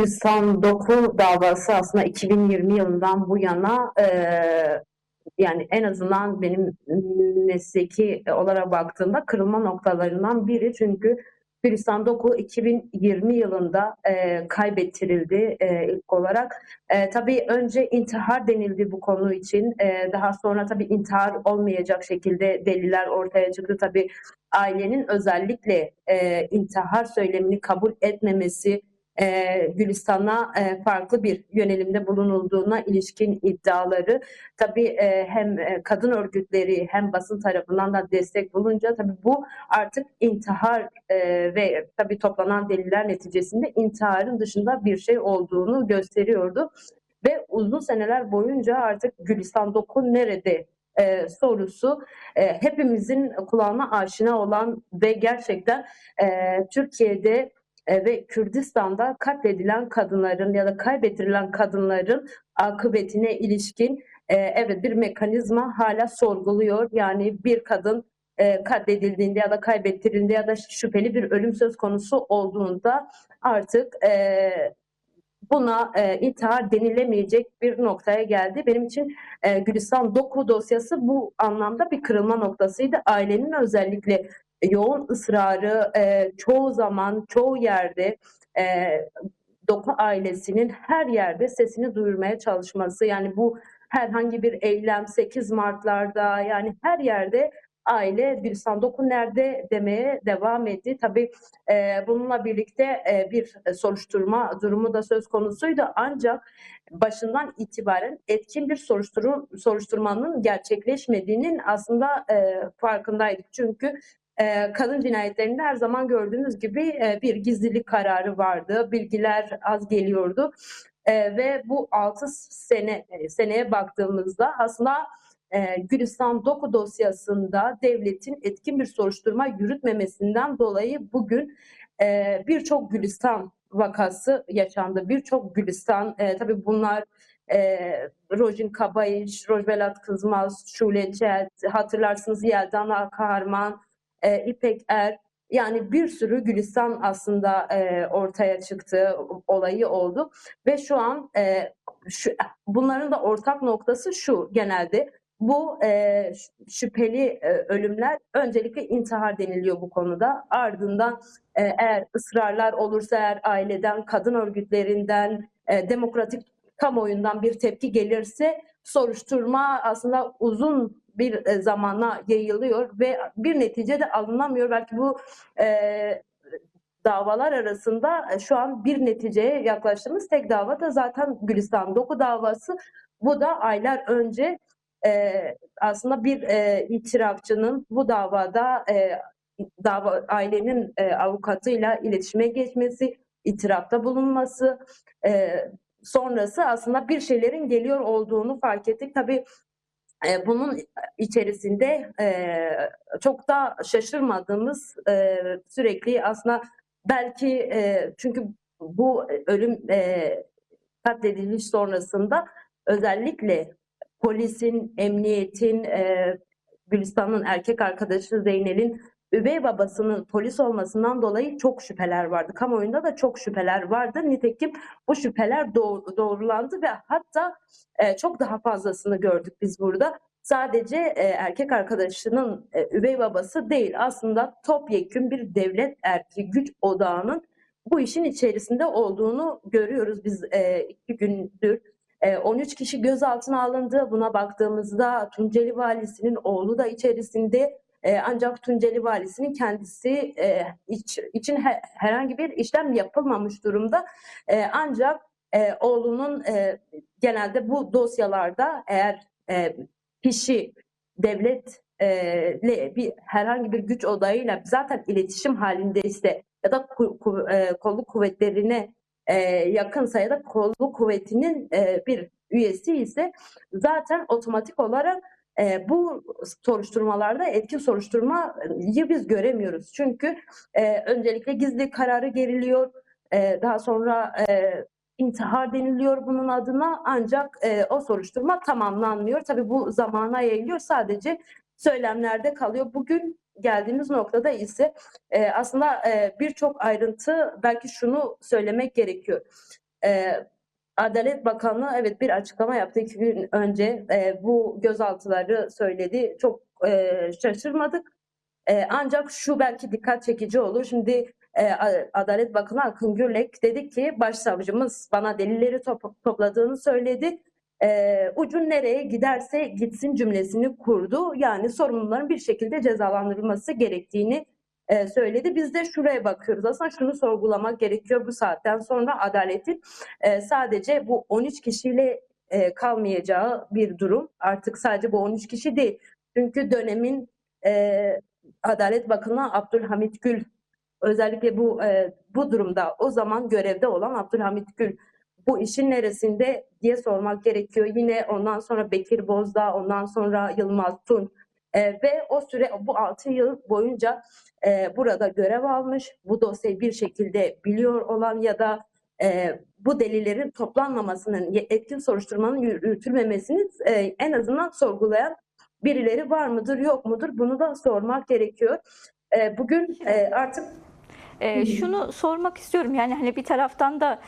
Gülistan Doku davası aslında 2020 yılından bu yana yani en azından benim mesleki olarak baktığımda kırılma noktalarından biri. Çünkü Gülistan Doku 2020 yılında kaybettirildi ilk olarak. Tabii önce intihar denildi bu konu için. Daha sonra tabii intihar olmayacak şekilde deliller ortaya çıktı. Tabii ailenin özellikle intihar söylemini kabul etmemesi, Gülistan'a farklı bir yönelimde bulunulduğuna ilişkin iddiaları tabii hem kadın örgütleri hem basın tarafından da destek bulunca tabii bu artık intihar ve tabii toplanan deliller neticesinde intiharın dışında bir şey olduğunu gösteriyordu. Ve uzun seneler boyunca artık Gülistan Doku nerede sorusu hepimizin kulağına aşina olan ve gerçekten Türkiye'de ve Kürdistan'da katledilen kadınların ya da kaybettirilen kadınların akıbetine ilişkin evet bir mekanizma hala sorguluyor. Yani bir kadın katledildiğinde ya da kaybettirildiğinde ya da şüpheli bir ölüm söz konusu olduğunda artık buna intihar denilemeyecek bir noktaya geldi. Benim için Gülistan Doku dosyası bu anlamda bir kırılma noktasıydı. Ailenin özellikle yoğun ısrarı çoğu zaman, çoğu yerde Doku ailesinin her yerde sesini duyurmaya çalışması. Yani bu herhangi bir eylem 8 Mart'larda yani her yerde aile Gülistan Doku nerede demeye devam etti. Tabii bununla birlikte bir soruşturma durumu da söz konusuydu. Ancak başından itibaren etkin bir soruşturmanın gerçekleşmediğinin aslında farkındaydık. Çünkü kadın cinayetlerinde her zaman gördüğünüz gibi bir gizlilik kararı vardı. Bilgiler az geliyordu. Ve bu 6 seneye baktığımızda aslında Gülistan Doku dosyasında devletin etkin bir soruşturma yürütmemesinden dolayı bugün birçok Gülistan vakası yaşandı. Birçok Gülistan tabii bunlar Rojin Kabayiş, Rojbelat Kızmaz, Şule Çelt, hatırlarsınız Yeldan Kahraman, İpek Er, yani bir sürü Gülistan aslında ortaya çıktı, olayı oldu ve şu an bunların da ortak noktası şu genelde. Bu şüpheli ölümler öncelikle intihar deniliyor bu konuda. Ardından eğer ısrarlar olursa eğer aileden, kadın örgütlerinden, demokratik kamuoyundan bir tepki gelirse soruşturma aslında uzun bir zamana yayılıyor ve bir netice de alınamıyor. Belki bu davalar arasında şu an bir neticeye yaklaştığımız tek dava da zaten Gülistan Doku davası. Bu da aylar önce aslında bir itirafçının bu davada ailenin avukatıyla iletişime geçmesi, itirafta bulunması, sonrası aslında bir şeylerin geliyor olduğunu fark ettik. Tabii bunun içerisinde çok da şaşırmadığımız sürekli aslında belki çünkü bu ölüm katlediliş sonrasında özellikle polisin, emniyetin, Gülistan'ın erkek arkadaşı Zeynel'in üvey babasının polis olmasından dolayı çok şüpheler vardı. Kamuoyunda da çok şüpheler vardı. Nitekim bu şüpheler doğrulandı ve hatta çok daha fazlasını gördük biz burada. Sadece erkek arkadaşının üvey babası değil, aslında topyekün bir devlet erki güç odağının bu işin içerisinde olduğunu görüyoruz biz 2 gündür. 13 kişi gözaltına alındı. Buna baktığımızda Tunceli Valisi'nin oğlu da içerisinde. Ancak Tunceli Valisi'nin kendisi için herhangi bir işlem yapılmamış durumda. Ancak oğlunun genelde bu dosyalarda eğer kişi devletle herhangi bir güç odağıyla zaten iletişim halindeyse ya da kolluk kuvvetlerine yakınsa ya da kolluk kuvvetinin bir üyesi ise zaten otomatik olarak bu soruşturmalarda etkin soruşturmayı biz göremiyoruz. Çünkü öncelikle gizli kararı geriliyor, daha sonra intihar deniliyor bunun adına, ancak o soruşturma tamamlanmıyor. Tabii bu zamana yayılıyor, sadece söylemlerde kalıyor. Bugün geldiğimiz noktada ise aslında birçok ayrıntı, belki şunu söylemek gerekiyor. Adalet Bakanlığı evet bir açıklama yaptı 2 gün önce. Bu gözaltıları söyledi. Çok şaşırmadık. Ancak şu belki dikkat çekici olur. Şimdi Adalet Bakanı Akın Gürlek dedi ki başsavcımız bana delilleri topladığını söyledi. Ucun nereye giderse gitsin cümlesini kurdu. Yani sorumluların bir şekilde cezalandırılması gerektiğini söyledi. Biz de şuraya bakıyoruz. Aslında şunu sorgulamak gerekiyor bu saatten sonra adaletin sadece bu 13 kişiyle kalmayacağı bir durum. Artık sadece bu 13 kişi değil. Çünkü dönemin Adalet Bakanı Abdülhamit Gül özellikle bu durumda o zaman görevde olan Abdülhamit Gül bu işin neresinde diye sormak gerekiyor. Yine ondan sonra Bekir Bozdağ, ondan sonra Yılmaz Tunç ve o süre bu 6 yıl boyunca burada görev almış. Bu dosyayı bir şekilde biliyor olan ya da bu delillerin toplanmamasının, etkin soruşturmanın yürütülmemesini en azından sorgulayan birileri var mıdır, yok mudur? Bunu da sormak gerekiyor. Bugün artık Şunu sormak istiyorum, yani hani bir taraftan da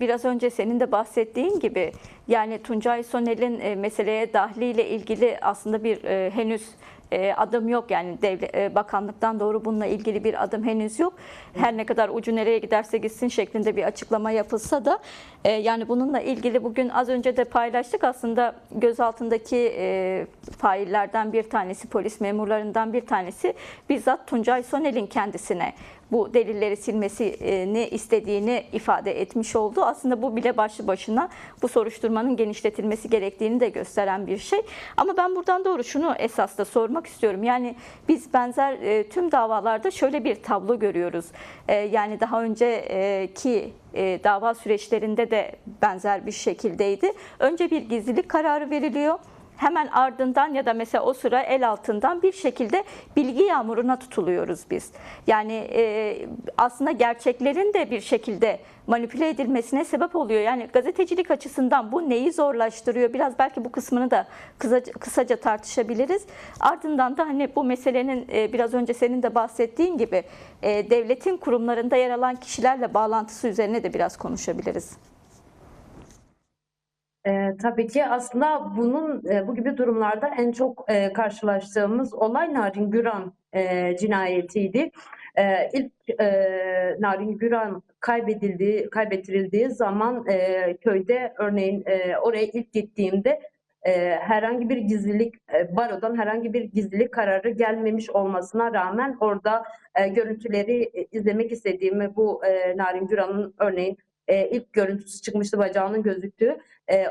biraz önce senin de bahsettiğin gibi, yani Tuncay Soner'in meseleye dahliyle ilgili aslında bir henüz adım yok, yani bakanlıktan doğru bununla ilgili bir adım henüz yok. Her ne kadar ucu nereye giderse gitsin şeklinde bir açıklama yapılsa da yani bununla ilgili bugün az önce de paylaştık, aslında gözaltındaki faillerden bir tanesi, polis memurlarından bir tanesi bizzat Tuncay Soner'in kendisine bu delilleri silmesini istediğini ifade etmiş oldu. Aslında bu bile başlı başına bu soruşturmanın genişletilmesi gerektiğini de gösteren bir şey. Ama ben buradan doğru şunu esas da sormak istiyorum. Yani biz benzer tüm davalarda şöyle bir tablo görüyoruz. Yani daha önceki dava süreçlerinde de benzer bir şekildeydi. Önce bir gizlilik kararı veriliyor. Hemen ardından ya da mesela o sıra el altından bir şekilde bilgi yağmuruna tutuluyoruz biz. Yani aslında gerçeklerin de bir şekilde manipüle edilmesine sebep oluyor. Yani gazetecilik açısından bu neyi zorlaştırıyor? Biraz belki bu kısmını da kısaca tartışabiliriz. Ardından da hani bu meselenin biraz önce senin de bahsettiğin gibi devletin kurumlarında yer alan kişilerle bağlantısı üzerine de biraz konuşabiliriz. Tabii ki aslında bu gibi durumlarda en çok karşılaştığımız olay Narin Güran cinayetiydi. İlk Narin Güran kaybettirildiği zaman köyde örneğin oraya ilk gittiğimde herhangi bir gizlilik barodan herhangi bir gizlilik kararı gelmemiş olmasına rağmen orada görüntüleri izlemek istediğimi bu Narin Güran'ın örneğin ilk görüntüsü çıkmıştı bacağının gözüktüğü.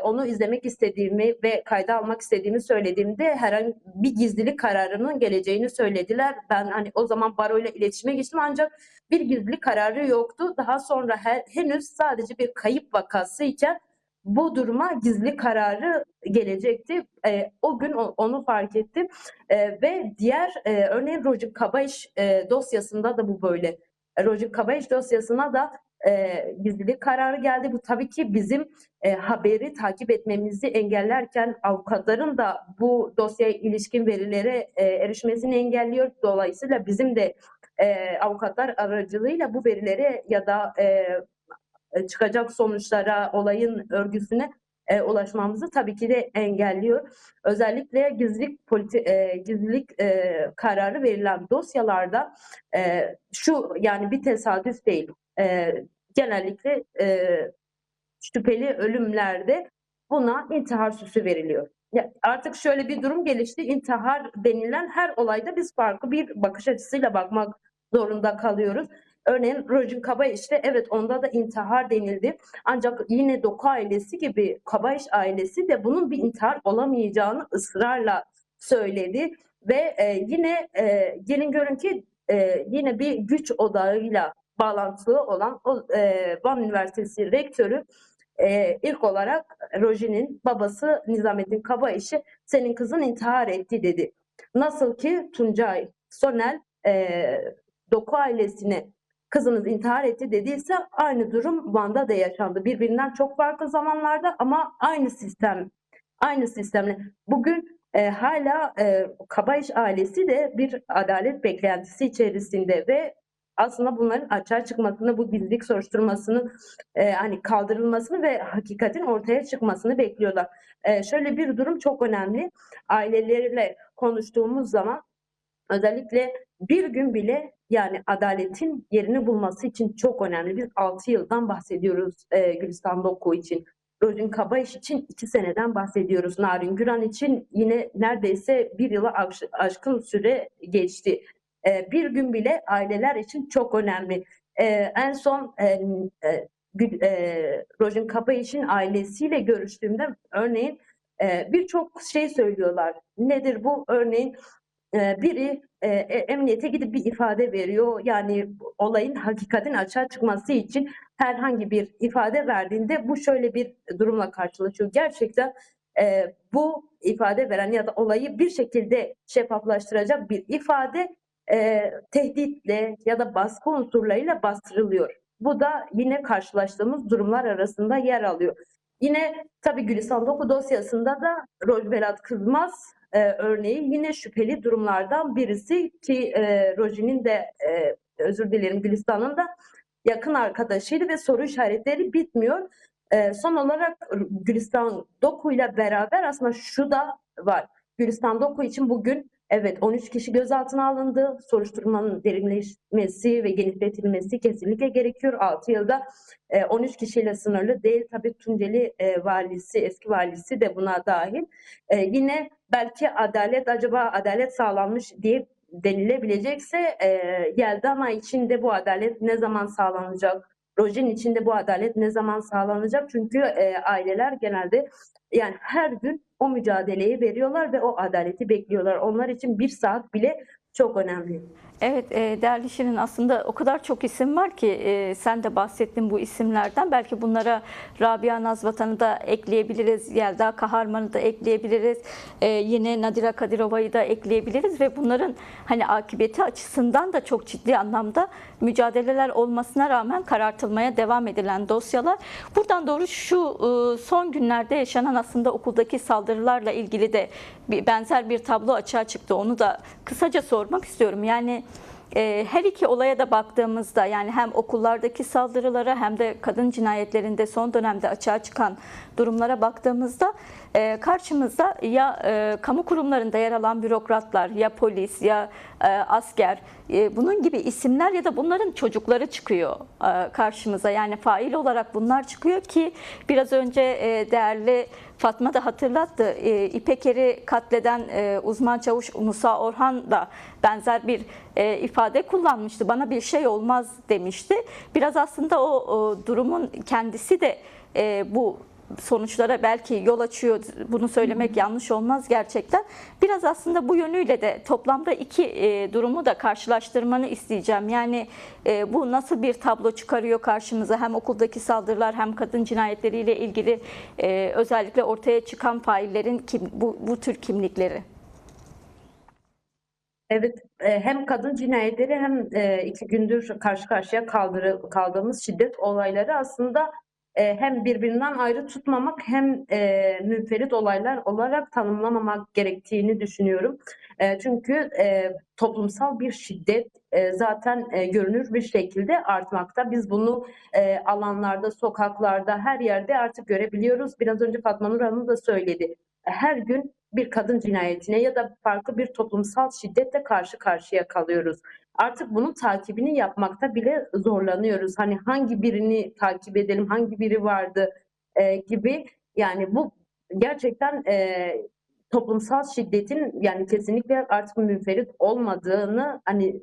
Onu izlemek istediğimi ve kayda almak istediğimi söylediğimde herhangi bir gizlilik kararının geleceğini söylediler. Ben hani o zaman baroyla iletişime geçtim ancak bir gizlilik kararı yoktu. Daha sonra henüz sadece bir kayıp vakası iken bu duruma gizli kararı gelecekti. O gün onu fark ettim. Ve diğer örneğin Rojin Kabayiş dosyasında da bu böyle. Rojin Kabayiş dosyasına da gizlilik kararı geldi. Bu tabii ki bizim haberi takip etmemizi engellerken avukatların da bu dosyaya ilişkin verilere erişmesini engelliyor. Dolayısıyla bizim de avukatlar aracılığıyla bu verilere ya da çıkacak sonuçlara, olayın örgüsüne ulaşmamızı tabii ki de engelliyor. Özellikle gizlilik kararı verilen dosyalarda şu yani bir tesadüf değil. Genellikle şüpheli ölümlerde buna intihar süsü veriliyor. Ya artık şöyle bir durum gelişti. İntihar denilen her olayda biz farklı bir bakış açısıyla bakmak zorunda kalıyoruz. Örneğin Rojin Kabayiş'te evet onda da intihar denildi. Ancak yine Doku ailesi gibi Kabayiş ailesi de bunun bir intihar olamayacağını ısrarla söyledi. Ve yine gelin görün ki yine bir güç odağıyla bağlantılı olan Van Üniversitesi rektörü ilk olarak Rojin'in babası Nizamettin Kabayiş'i senin kızın intihar etti dedi. Nasıl ki Tuncay Soner Doku ailesine kızınız intihar etti dediyse aynı durum Van'da da yaşandı. Birbirinden çok farklı zamanlarda ama aynı sistemle. Bugün hala Kabayiş ailesi de bir adalet beklentisi içerisinde ve aslında bunların açığa çıkmasını, bu gizlilik soruşturmasının hani kaldırılmasını ve hakikatin ortaya çıkmasını bekliyorlar. Şöyle bir durum çok önemli. Aileleriyle konuştuğumuz zaman özellikle bir gün bile yani adaletin yerini bulması için çok önemli. Biz 6 yıldan bahsediyoruz Gülistan Doku için. Rodin Kabayiş için 2 seneden bahsediyoruz. Narin Güran için yine neredeyse 1 yıla aşkın süre geçti. Bir gün bile aileler için çok önemli. En son Rodin Kabayiş'in ailesiyle görüştüğümde örneğin birçok şey söylüyorlar. Nedir bu? Örneğin biri emniyete gidip bir ifade veriyor. Yani olayın hakikatin açığa çıkması için herhangi bir ifade verdiğinde bu şöyle bir durumla karşılaşıyor. Gerçekten bu ifade veren ya da olayı bir şekilde şeffaflaştıracak bir ifade tehditle ya da baskı unsurlarıyla bastırılıyor. Bu da yine karşılaştığımız durumlar arasında yer alıyor. Yine tabii Gülistan Doku dosyasında da Rojbelat Kızmaz örneği yine şüpheli durumlardan birisi ki Roji'nin de özür dilerim Gülistan'ın da yakın arkadaşıydı ve soru işaretleri bitmiyor. Son olarak Gülistan Doku ile beraber aslında şu da var. Gülistan Doku için bugün evet 13 kişi gözaltına alındı. Soruşturmanın derinleşmesi ve genişletilmesi kesinlikle gerekiyor. 6 yılda 13 kişiyle sınırlı değil. Tabii Tunceli valisi, eski valisi de buna dahil. Yine belki acaba adalet sağlanmış diye denilebilecekse Yeldana için de bu adalet ne zaman sağlanacak? Rojin için de bu adalet ne zaman sağlanacak? Çünkü aileler genelde yani her gün o mücadeleyi veriyorlar ve o adaleti bekliyorlar. Onlar için bir saat bile çok önemli. Evet, değerli Şirin, aslında o kadar çok isim var ki sen de bahsettin bu isimlerden. Belki bunlara Rabia Nazvatan'ı da ekleyebiliriz, Yelda Kaharman'ı da ekleyebiliriz, yine Nadira Kadirova'yı da ekleyebiliriz ve bunların hani akıbeti açısından da çok ciddi anlamda mücadeleler olmasına rağmen karartılmaya devam edilen dosyalar. Buradan doğru şu son günlerde yaşanan aslında okuldaki saldırılarla ilgili de benzer bir tablo açığa çıktı. Onu da kısaca sormak istiyorum. Yani her iki olaya da baktığımızda yani hem okullardaki saldırılara hem de kadın cinayetlerinde son dönemde açığa çıkan durumlara baktığımızda karşımızda ya kamu kurumlarında yer alan bürokratlar ya polis ya asker bunun gibi isimler ya da bunların çocukları çıkıyor karşımıza. Yani fail olarak bunlar çıkıyor ki biraz önce değerli Fatma da hatırlattı. İpeker'i katleden uzman çavuş Musa Orhan da benzer bir ifade kullanmıştı. Bana bir şey olmaz demişti. Biraz aslında o durumun kendisi de bu sonuçlara belki yol açıyor. Bunu söylemek yanlış olmaz gerçekten. Biraz aslında bu yönüyle de toplamda iki durumu da karşılaştırmanı isteyeceğim. Yani bu nasıl bir tablo çıkarıyor karşımıza? Hem okuldaki saldırılar hem kadın cinayetleriyle ilgili özellikle ortaya çıkan faillerin bu tür kimlikleri. Evet, hem kadın cinayetleri hem 2 gündür karşı karşıya kaldığımız şiddet olayları aslında hem birbirinden ayrı tutmamak hem münferit olaylar olarak tanımlamamak gerektiğini düşünüyorum. Çünkü toplumsal bir şiddet zaten görünür bir şekilde artmakta. Biz bunu alanlarda, sokaklarda, her yerde artık görebiliyoruz. Biraz önce Fatma Nur Hanım da söyledi. Her gün bir kadın cinayetine ya da farklı bir toplumsal şiddetle karşı karşıya kalıyoruz. Artık bunun takibini yapmakta bile zorlanıyoruz. Hani hangi birini takip edelim, hangi biri vardı gibi. Yani bu gerçekten toplumsal şiddetin yani kesinlikle artık münferit olmadığını hani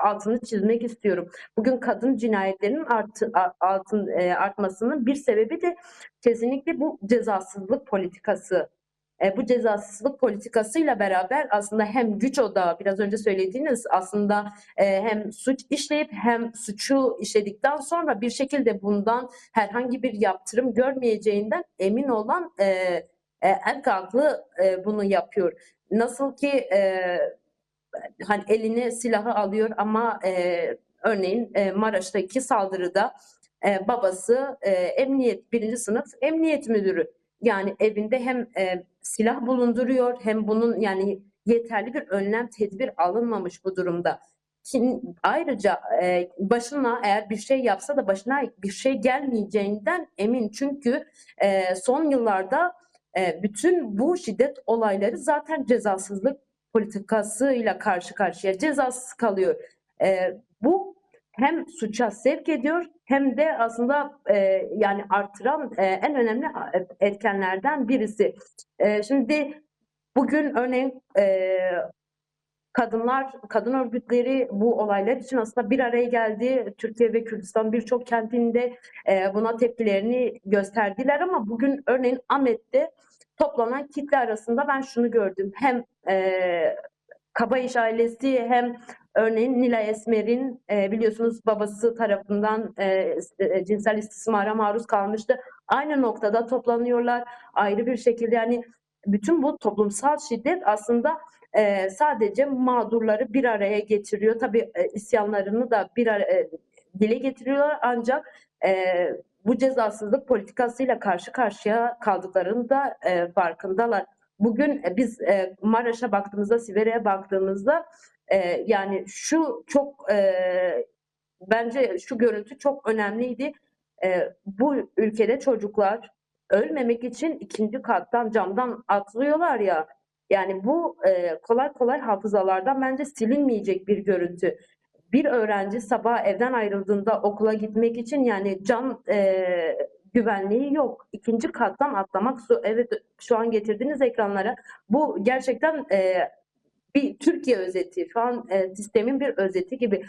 altını çizmek istiyorum. Bugün kadın cinayetlerinin artmasının bir sebebi de kesinlikle bu cezasızlık politikası. Bu cezasızlık politikasıyla beraber aslında hem güç odağı biraz önce söylediğiniz aslında hem suç işleyip hem suçu işledikten sonra bir şekilde bundan herhangi bir yaptırım görmeyeceğinden emin olan erkaklı bunu yapıyor. Nasıl ki hani eline silahı alıyor ama örneğin Maraş'taki saldırıda babası emniyet birinci sınıf emniyet müdürü. Yani evinde hem silah bulunduruyor hem bunun yani yeterli bir önlem tedbir alınmamış bu durumda. Ayrıca başına eğer bir şey yapsa da başına bir şey gelmeyeceğinden emin. Çünkü son yıllarda bütün bu şiddet olayları zaten cezasızlık politikasıyla karşı karşıya, cezasız kalıyor. Bu hem suça sevk ediyor hem de aslında yani artıran en önemli etkenlerden birisi. Şimdi bugün örneğin kadın örgütleri bu olaylar için aslında bir araya geldi. Türkiye ve Kürdistan birçok kentinde buna tepkilerini gösterdiler ama bugün örneğin Ahmet'te toplanan kitle arasında ben şunu gördüm. Hem Kabayış ailesi hem örneğin Nilay Esmer'in biliyorsunuz babası tarafından cinsel istismara maruz kalmıştı. Aynı noktada toplanıyorlar ayrı bir şekilde. Yani bütün bu toplumsal şiddet aslında sadece mağdurları bir araya getiriyor. Tabii isyanlarını da dile getiriyorlar ancak bu cezasızlık politikasıyla karşı karşıya kaldıklarını da farkındalar. Bugün biz Maraş'a baktığımızda, Siverek'e baktığımızda yani şu çok bence şu görüntü çok önemliydi. Bu ülkede çocuklar ölmemek için ikinci kattan camdan atlıyorlar ya. Yani bu kolay kolay hafızalardan bence silinmeyecek bir görüntü. Bir öğrenci sabah evden ayrıldığında okula gitmek için yani can güvenliği yok. İkinci kattan atlamak evet şu an getirdiğiniz ekranlara bu gerçekten bir Türkiye özeti. Şu an sistemin bir özeti gibi.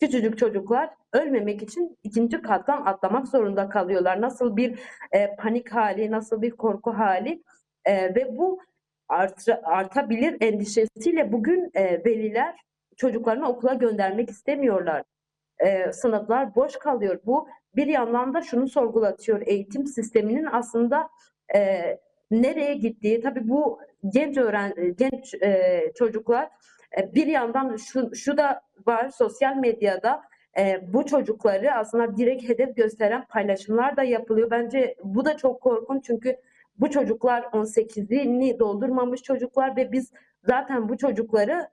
Küçücük çocuklar ölmemek için ikinci kattan atlamak zorunda kalıyorlar. Nasıl bir panik hali, nasıl bir korku hali ve bu artabilir endişesiyle bugün veliler çocuklarını okula göndermek istemiyorlar. Sınıflar boş kalıyor. Bu bir yandan da şunu sorgulatıyor. Eğitim sisteminin aslında nereye gittiği. Tabii bu genç çocuklar bir yandan şu da var sosyal medyada bu çocukları aslında direkt hedef gösteren paylaşımlar da yapılıyor. Bence bu da çok korkunç çünkü bu çocuklar 18'ini doldurmamış çocuklar ve biz zaten bu çocukları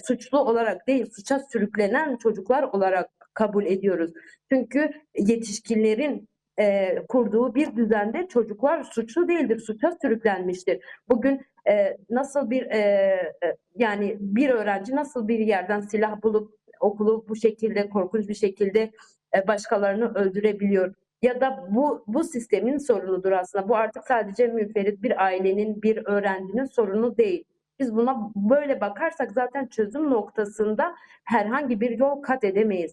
suçlu olarak değil, suça sürüklenen çocuklar olarak kabul ediyoruz. Çünkü yetişkinlerin kurduğu bir düzende çocuklar suçlu değildir, suça sürüklenmiştir. Bugün nasıl bir yani bir öğrenci nasıl bir yerden silah bulup okulu bu şekilde korkunç bir şekilde başkalarını öldürebiliyor? Ya da bu sistemin sorunudur aslında. Bu artık sadece münferit bir ailenin, bir öğrencinin sorunu değil. Biz buna böyle bakarsak zaten çözüm noktasında herhangi bir yol kat edemeyiz.